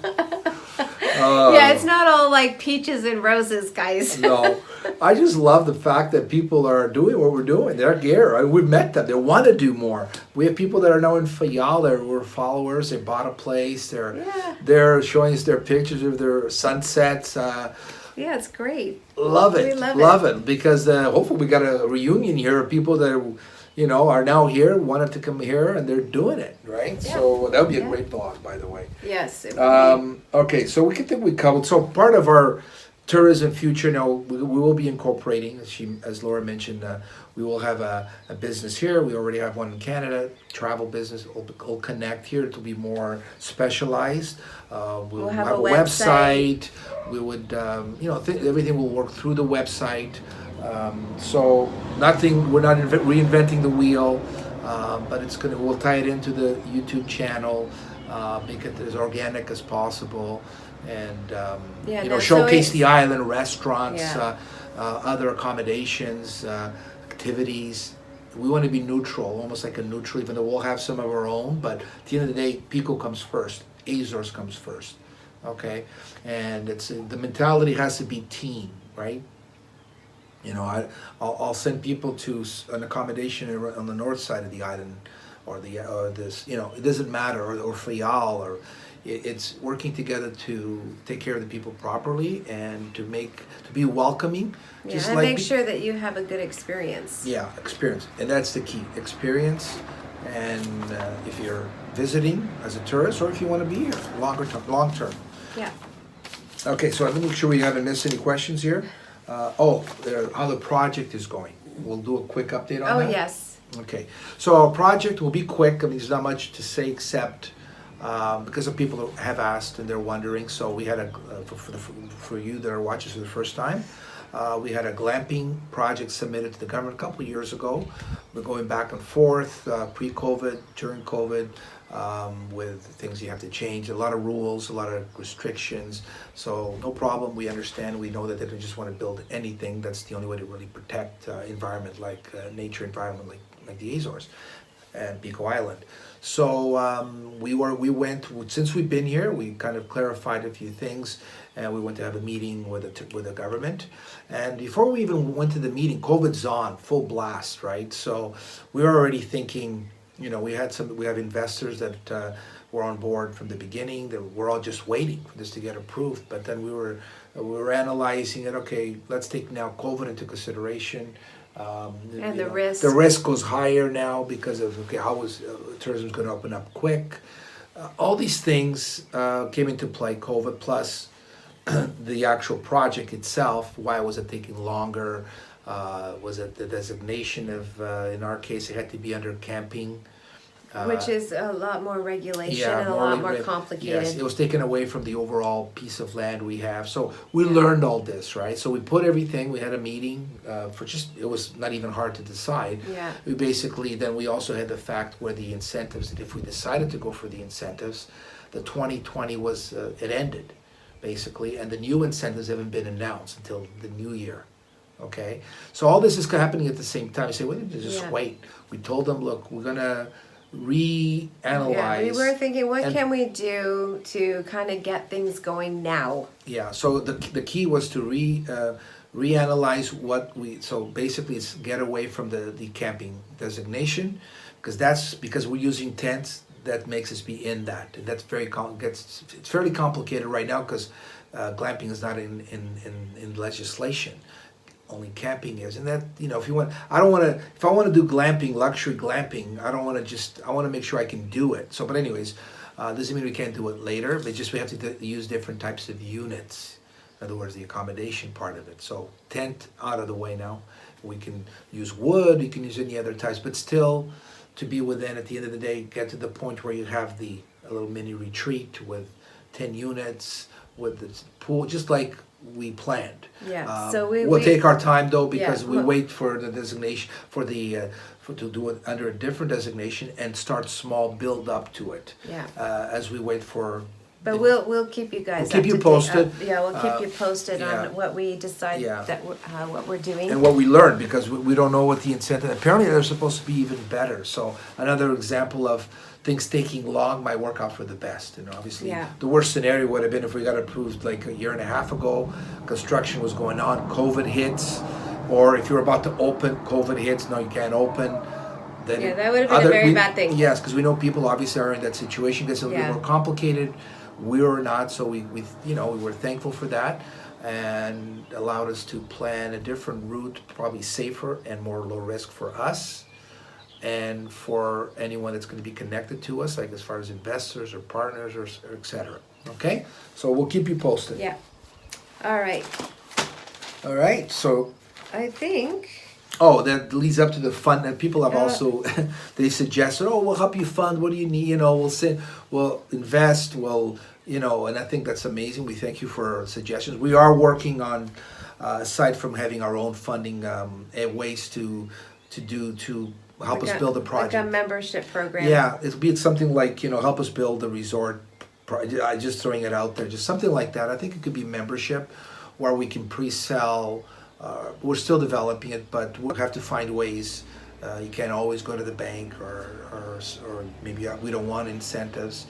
Yeah, it's not all like peaches and roses, guys. No, I just love the fact that people are doing what we're doing. They're here. We've met them. They want to do more. We have people that are now in Fayal. We're followers. They bought a place. They're showing us their pictures of their sunsets. Yeah, it's great. Love it. We love it because hopefully we got a reunion here of people that are now here, wanted to come here, and they're doing it, right? Yeah. So that would be a great blog, by the way. Yes. It would be. Okay, so we think we covered. So part of our tourism future now, we will be incorporating, as Laura mentioned, we will have a business here. We already have one in Canada, travel business. Will connect here to be more specialized. We'll have a website. We would, everything will work through the website. So we're not reinventing the wheel, but we'll tie it into the YouTube channel, make it as organic as possible, and showcase the island, restaurants, other accommodations, activities. We want to be neutral, almost like a neutral, even though we'll have some of our own, but at the end of the day, Pico comes first, Azores comes first, okay? And the mentality has to be team, right? You know, I'll send people to an accommodation on the north side of the island, or this. You know, it doesn't matter, or Fayal, or it's working together to take care of the people properly and to be welcoming. Yeah, and make sure that you have a good experience. Yeah, experience, and that's the key. Experience, and if you're visiting as a tourist, or if you want to be here long term. Yeah. Okay, so let me make sure we haven't missed any questions here. How the project is going. We'll do a quick update on that. Oh, yes. Okay, so our project will be quick. I mean, there's not much to say except because of people that have asked and they're wondering. So we had for you that are watching for the first time, we had a glamping project submitted to the government a couple of years ago. We're going back and forth, pre-COVID, during COVID, with things you have to change, a lot of rules, a lot of restrictions. So no problem, we understand, we know that they don't just want to build anything. That's the only way to really protect environment, like nature environment, like the Azores and Pico Island. So we went, since we've been here, we kind of clarified a few things, and we went to have a meeting with the government. And before we even went to the meeting, COVID's on, full blast, right? So we were already thinking, you know, we have investors that were on board from the beginning, that we're all just waiting for this to get approved. But then we were analyzing it. Okay, let's take now COVID into consideration. And the risk. The risk goes higher now because of how is tourism going to open up quick. All these things came into play. COVID plus the actual project itself. Why was it taking longer? Was it the designation of, in our case, it had to be under camping. Which is a lot more regulation and a lot more complicated. Yes, it was taken away from the overall piece of land we have. So we learned all this, right? So we put everything, we had a meeting it was not even hard to decide. Yeah. We also had the fact where the incentives, that if we decided to go for the incentives, the 2020 it ended, basically, and the new incentives haven't been announced until the new year. Okay, so all this is happening at the same time. I say, well, just wait. We told them, look, we're gonna reanalyze. Yeah, we were thinking, what can we do to kind of get things going now? Yeah, so the key was to reanalyze so basically it's get away from the camping designation, because we're using tents. That makes us be in that. And that's it's fairly complicated right now because glamping is not in legislation. Only camping is, and that, you know, if I want to do glamping, luxury glamping, I want to make sure I can do it. So, but anyways, doesn't mean we can't do it later, but we have to use different types of units. In other words, the accommodation part of it. So tent out of the way now. We can use wood, you can use any other types, but still to be within, at the end of the day, get to the point where you have a little mini retreat with 10 units, with the pool, just like we planned. Yeah, so we we'll take our time though, because Yeah, we well- wait for the designation to do it under a different designation and start small, build up to it. Yeah. As we wait for. But we'll keep you guys. We'll keep up you to date. posted. Yeah, we'll keep you posted yeah. on what we decide Yeah. that what we're doing. And what we learned, because we don't know what the incentive. Apparently, they're supposed to be even better. So another example of things taking long might work out for the best. And obviously, Yeah. the worst scenario would have been if we got approved like a year and a half ago. Construction was going on, COVID hits, or if you're about to open, COVID hits. No, you can't open. Then Yeah, that would have been a very bad thing. Yes, because we know people obviously are in that situation. Gets a little Yeah. bit more complicated. We were not, so we we were thankful for that, and allowed us to plan a different route, probably safer and more low risk for us, and for anyone that's going to be connected to us, like as far as investors or partners or et cetera. Okay, so we'll keep you posted. Yeah. All right. All right. So. I think. Oh, that leads up to the fund, and people have Yeah. also they suggested, oh, we'll help you fund. What do you need? We'll invest. And I think that's amazing. We thank you for suggestions. We are working on, aside from having our own funding, ways to help us build a project. Like a membership program. Yeah, it'll be something like, help us build a resort. I just throwing it out there, just something like that. I think it could be membership, where we can pre-sell. We're still developing it, but we'll have to find ways. You can't always go to the bank, or maybe we don't want incentives.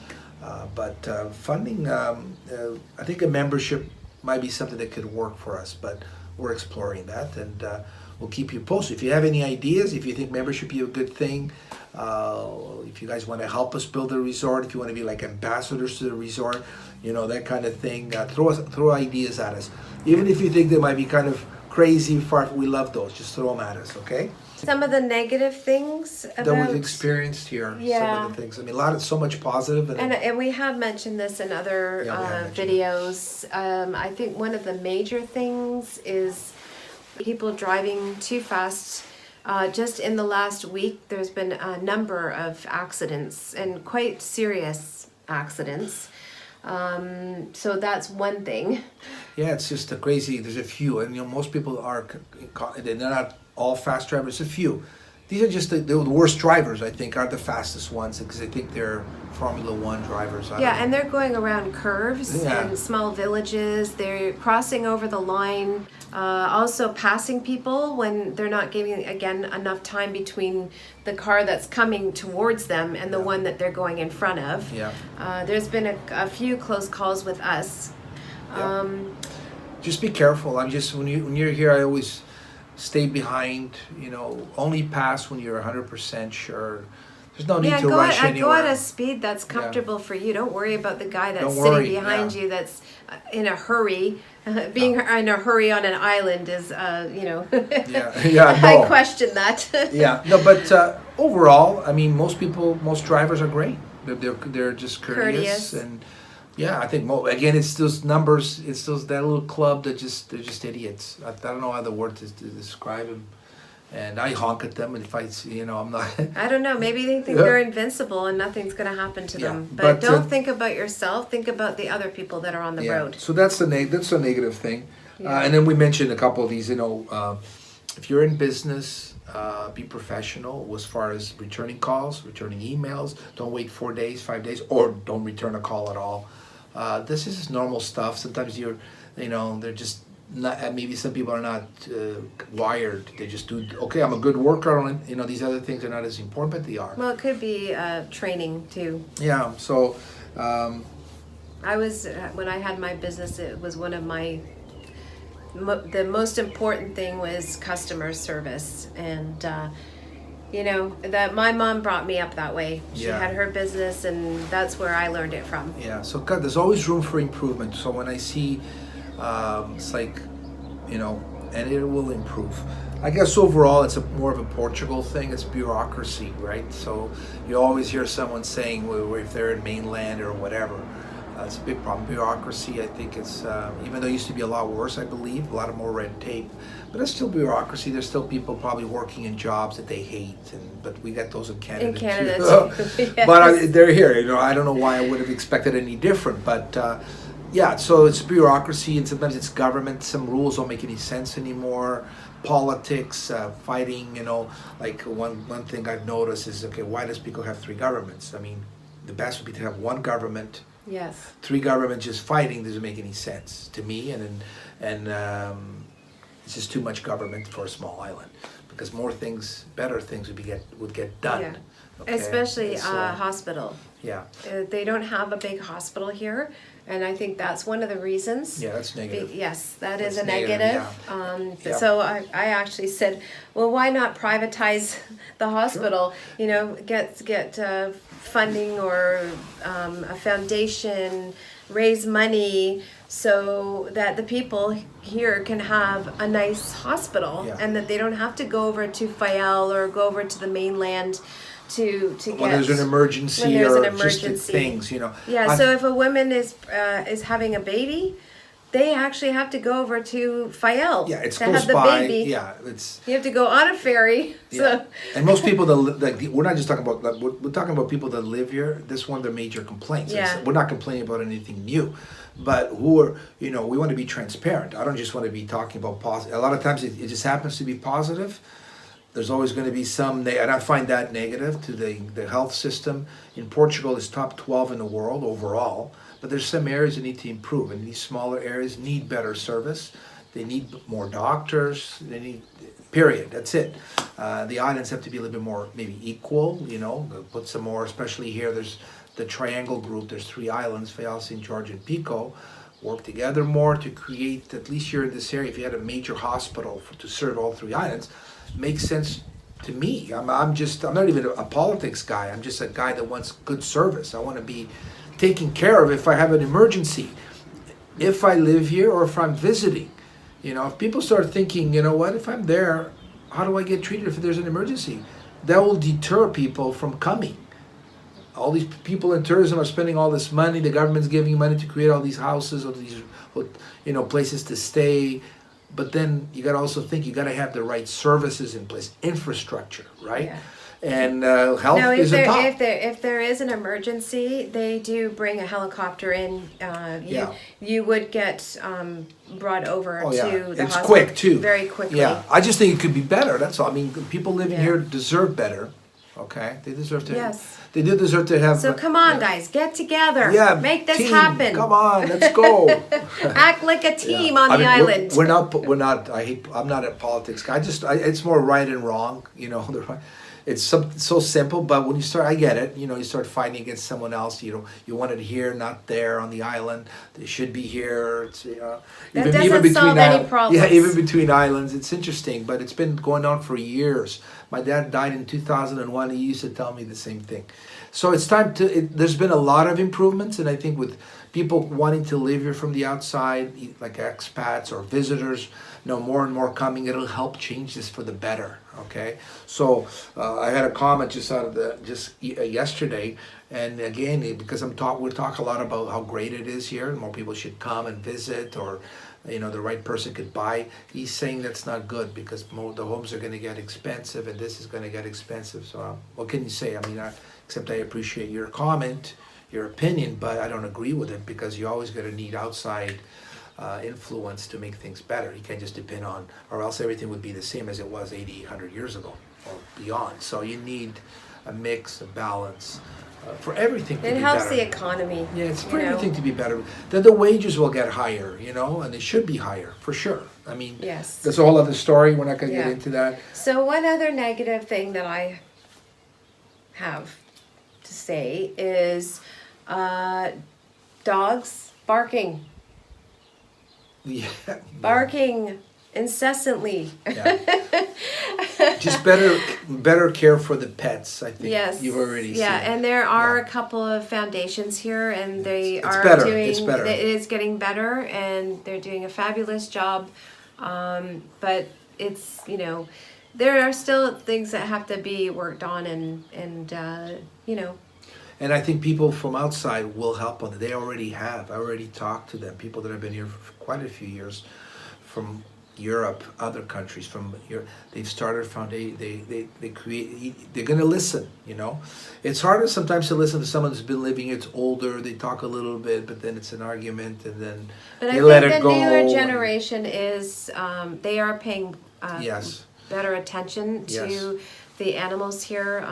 But funding, I think a membership might be something that could work for us, but we're exploring that, and we'll keep you posted. If you have any ideas, if you think membership be a good thing, if you guys want to help us build a resort, if you want to be like ambassadors to the resort, that kind of thing, throw ideas at us. Even if you think they might be kind of crazy, we love those. Just throw them at us, okay? Some of the negative things about That we've experienced here. Yeah. Some of the things. I mean, so much positive. And we have mentioned this in other Yeah, we have mentioned videos. I think one of the major things is people driving too fast. Just in the last week, there's been a number of accidents, and quite serious accidents. So that's one thing. Yeah, it's just crazy. There's a few, and most people are. They're not all fast drivers. A few. These are just the worst drivers. I think are the fastest ones, because I think they're Formula One drivers. And they're going around curves Yeah. and small villages. They're crossing over the line, also passing people when they're not giving, again, enough time between the car that's coming towards them and the Yeah. one that they're going in front of. Yeah. There's been a few close calls with us. Yeah. Just be careful. When you're here, I always stay behind. Only pass when you're 100% sure. There's no need to rush anywhere. Go at a speed that's comfortable for you. Don't worry about the guy that's Don't sitting worry, behind yeah. you that's in a hurry. Being in a hurry on an island is, Yeah, I no. question that. Yeah, no, but overall, I mean, most drivers are great. They're just courteous. And yeah, I think again, it's those numbers. It's that little club they're just idiots. I don't know other word to describe them. And I honk at them, and if I'm not. I don't know. Maybe they think Yeah. they're invincible and nothing's going to happen to Yeah, them. but, But don't think about yourself. Think about the other people that are on the road. So that's a negative thing. Yeah. And then we mentioned a couple of these. If you're in business, be professional as far as returning calls, returning emails. Don't wait 4 days, 5 days, or don't return a call at all. This is normal stuff. Sometimes they're just not. Maybe some people are not wired. They just do. Okay, I'm a good worker. These other things are not as important, but they are. Well, it could be training too. Yeah. So. I was when I had my business. It was one of the most important thing was customer service, and that my mom brought me up that way. She Yeah. had her business, and that's where I learned it from. Yeah, so God, there's always room for improvement. So when I see, it's like, and it will improve. I guess overall, it's more of a Portugal thing. It's bureaucracy, right? So you always hear someone saying, well, if they're in mainland or whatever, it's a big problem. Bureaucracy, I think it's, even though it used to be a lot worse, I believe, a lot of more red tape, but it's still bureaucracy. There's still people probably working in jobs that they hate, but we got those in Canada. In Canada too. too. Yes. But they're here. I don't know why I would have expected any different, but Yeah, so it's bureaucracy, and sometimes it's government. Some rules don't make any sense anymore. Politics, fighting. Like one thing I've noticed is, okay, why does Pico have three governments? I mean, the best would be to have one government. Yes. Three governments just fighting doesn't make any sense to me, and it's just too much government for a small island, because more things, better things would get done. Yeah. Okay? Especially So, hospital. yeah, They don't have a big hospital here, and I think that's one of the reasons. yeah, that's negative. Yes, that is That's a negative. Yeah. So I actually said, well, why not privatize the hospital? Get funding or a foundation, raise money so that the people here can have a nice hospital, Yeah. and that they don't have to go over to Fayal or go over to the mainland to get When there's an emergency when there's or an just emergency. things, Yeah, so if a woman is having a baby, they actually have to go over to Fayal yeah, it's to close have the by. baby. Yeah, it's. You have to go on a ferry. Yeah. So And most people we're not just talking about, we're talking about people that live here. This is one of their major complaints. Yeah. We're not complaining about anything new, but who are, we want to be transparent. I don't just want to be talking about positive. A lot of times it just happens to be positive. There's always going to be some, and I find that negative to the health system. In Portugal, it's top 12 in the world overall, but there's some areas that need to improve, and these smaller areas need better service. They need more doctors. They need, period. That's it. The islands have to be a little bit more maybe equal. Put some more, especially here. There's the triangle group. There's three islands: Fayal, St. George, and Pico. Work together more to create, at least here in this area, if you had a major hospital to serve all three islands, makes sense to me. I'm not even a politics guy. I'm just a guy that wants good service. I want to be taken care of if I have an emergency, if I live here or if I'm visiting. If people start thinking, what, if I'm there, how do I get treated if there's an emergency? That will deter people from coming. All these people in tourism are spending all this money. The government's giving money to create all these houses, all these, places to stay. But then you got to also think you got to have the right services in place, infrastructure, right? Yeah. And health no, is a top. if there is an emergency, they do bring a helicopter in. Yeah. You would get brought over Oh, yeah. to the It's hospital quick, too. very quickly. Yeah, I just think it could be better. That's all. I mean, people living Yeah. here deserve better. Okay, they deserve to. Yes. They do deserve to have. So come on, yeah. guys, get together. Yeah, Make this team, happen. Come on, let's go. Act like a team Yeah. on I the mean, island. We're not. I'm not a politics guy. It's more right and wrong. It's so simple. But when you start, I get it. You start fighting against someone else. You want it here, not there on the island. They should be here. It's, That doesn't solve any problems. Yeah, even between islands, it's interesting. But it's been going on for years. My dad died in 2001. He used to tell me the same thing. So it's time to. There's been a lot of improvements, and I think with people wanting to live here from the outside, like expats or visitors, more and more coming, it'll help change this for the better. Okay, so I had a comment just yesterday, and again, because we talk a lot about how great it is here, and more people should come and visit, or the right person could buy. He's saying that's not good because the homes are going to get expensive, and this is going to get expensive. So what can you say? I mean, except I appreciate your comment, your opinion, but I don't agree with it, because you always got to need outside influence to make things better. You can't just depend on, or else everything would be the same as it was 80, 100 years ago or beyond. So you need a mix, a balance for everything to be better. It helps the economy. Yeah, it's for everything to be better. Then the wages will get higher, and they should be higher for sure. I mean, Yes. that's a whole other story. We're not going to Yeah. get into that. So one other negative thing that I have to say is dogs barking. Yeah. Barking incessantly. Yeah. Just better care for the pets, I think. Yes. You've already Yeah, seen. and there are Yeah. a couple of foundations here, and they It's are better. doing. It's better. It is getting better, and they're doing a fabulous job. But it's there are still things that have to be worked on, and. And I think people from outside will help on it. They already have. I already talked to them. People that have been here for quite a few years, from Europe, other countries from Europe, they've started they create, they're gonna listen, you know. It's harder sometimes to listen to someone who's been living, it's older, they talk a little bit, but then it's an argument and then But they I let think it the go. newer generation is, they are paying Yes. better attention to Yes. the animals here,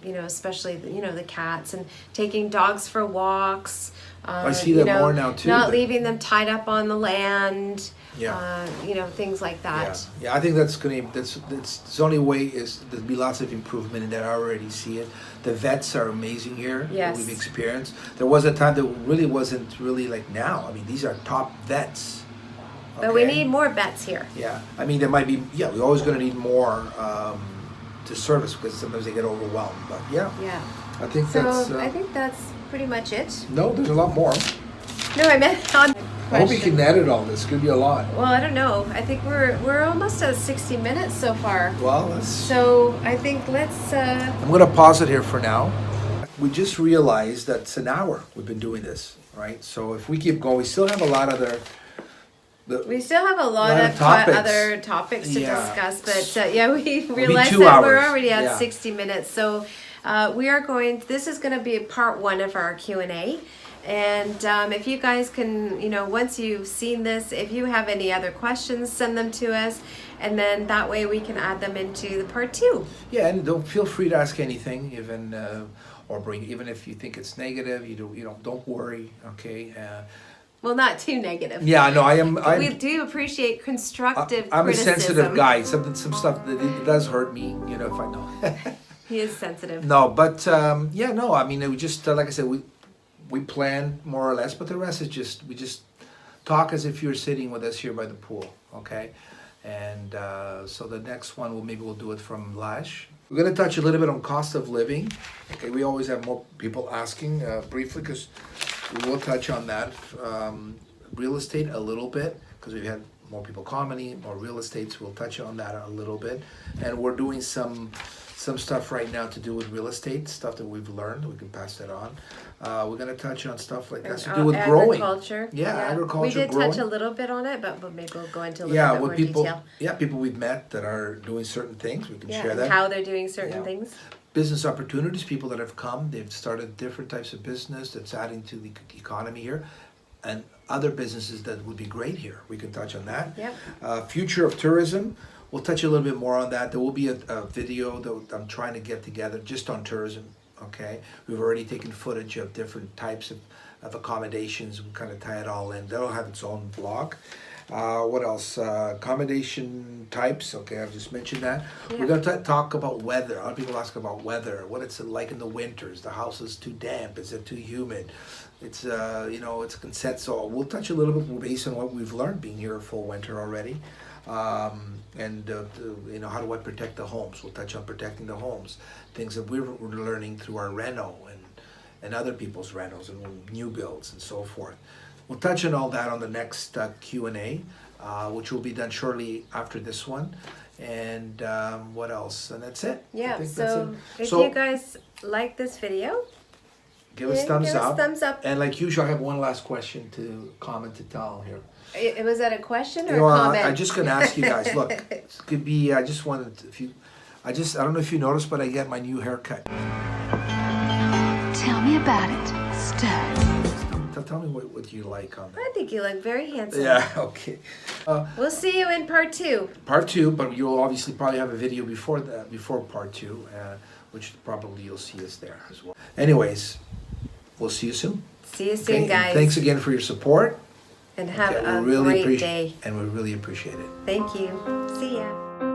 you know, especially, you know, the cats, and taking dogs for walks. I see you that know, more now, too, Not but- leaving them tied up on the land. Yeah. You know, things like that. Yeah, I think that's the only way is there'll be lots of improvement in that. I already see it. The vets are amazing here. Yes. That we've experienced. There was a time that really wasn't really like now. I mean, these are top vets. But we okay? need more vets here. Yeah, I mean, there might be. Yeah, we're always going to need more to service because sometimes they get overwhelmed. But yeah, Yeah. I think So that's. I think that's pretty much it. No, there's a lot more. No, I meant on. I hope you can edit all this. Could be a lot. Well, I don't know. I think we're almost at 60 minutes so far. Well, let's. So I think let's. I'm going to pause it here for now. We just realized that it's an hour we've been doing this, right? So if we keep going, we still have a lot of We still have a lot Lot of of topics. other topics to Yeah. discuss, but yeah, we realized 2 that we're hours. already at Yeah. 60 minutes. So we are going. This is going to be part 1 of our Q&A. And if you guys can, you know, once you've seen this, if you have any other questions, send them to us, and then that way we can add them into the part 2. Yeah, and don't feel free to ask anything, even or bring, even if you think it's negative. Don't worry. Okay. Well, not too negative. Yeah, no, We do appreciate constructive I'm a criticism. sensitive guy. Some stuff that it does hurt me. You know, if I know. He is sensitive. No, but yeah, no. I mean, we just like I said, we plan more or less, but the rest is we just talk as if you're sitting with us here by the pool, okay? And so the next one, maybe we'll do it from Lash. We're gonna touch a little bit on cost of living. Okay, we always have more people asking briefly because we will touch on that. Real estate a little bit because we've had more people commenting, more real estate, so we'll touch on that a little bit. And we're doing some stuff right now to do with real estate, stuff that we've learned. We can pass that on. We're gonna touch on stuff like that has to do with growing. Agriculture. Yeah, agriculture, We did growing. touch a little bit on it, but maybe we'll go into a little Yeah, bit with more people. detail. Yeah, people we've met that are doing certain things. We can Yeah, share and that. how they're doing certain Yeah. things. Business opportunities, people that have come, they've started different types of business that's adding to the economy here, and other businesses that would be great here. We can touch on that. Yep. Future of tourism, we'll touch a little bit more on that. There will be a video that I'm trying to get together just on tourism, okay? We've already taken footage of different types of accommodations. We kind of tie it all in. That'll have its own blog. What else? Accommodation types. Okay, I've just mentioned that. Yeah. We're going to talk about weather. A lot of people ask about weather. What it's like in the winters. The house is too damp. Is it too humid? It's it's a consent. So we'll touch a little bit based on what we've learned being here a full winter already. How do I protect the homes? We'll touch on protecting the homes. Things that we're learning through our reno and other people's renos and new builds and so forth. We'll touch on all that on the next Q&A, which will be done shortly after this one. And what else? And that's it. I Yeah, think so that's it. if you guys like this video, give us thumbs give us up. thumbs up. And like usual, I have one last question to comment to tell here. Was that a question or You know, a comment? I'm just gonna ask you guys. Look, it could be. I just wanted I don't know if you noticed, but I get my new haircut. Tell me about it, stud. Tell me what you like on that. I think you look very handsome. Yeah. Okay. We'll see you in part 2. Part 2, but you'll obviously probably have a video before that, before part 2, which probably you'll see us there as well. Anyways, we'll see you soon. See you soon, Okay? And guys. thanks again for your support. And have Okay, a we really great day. And we really appreciate it. Thank you. See ya.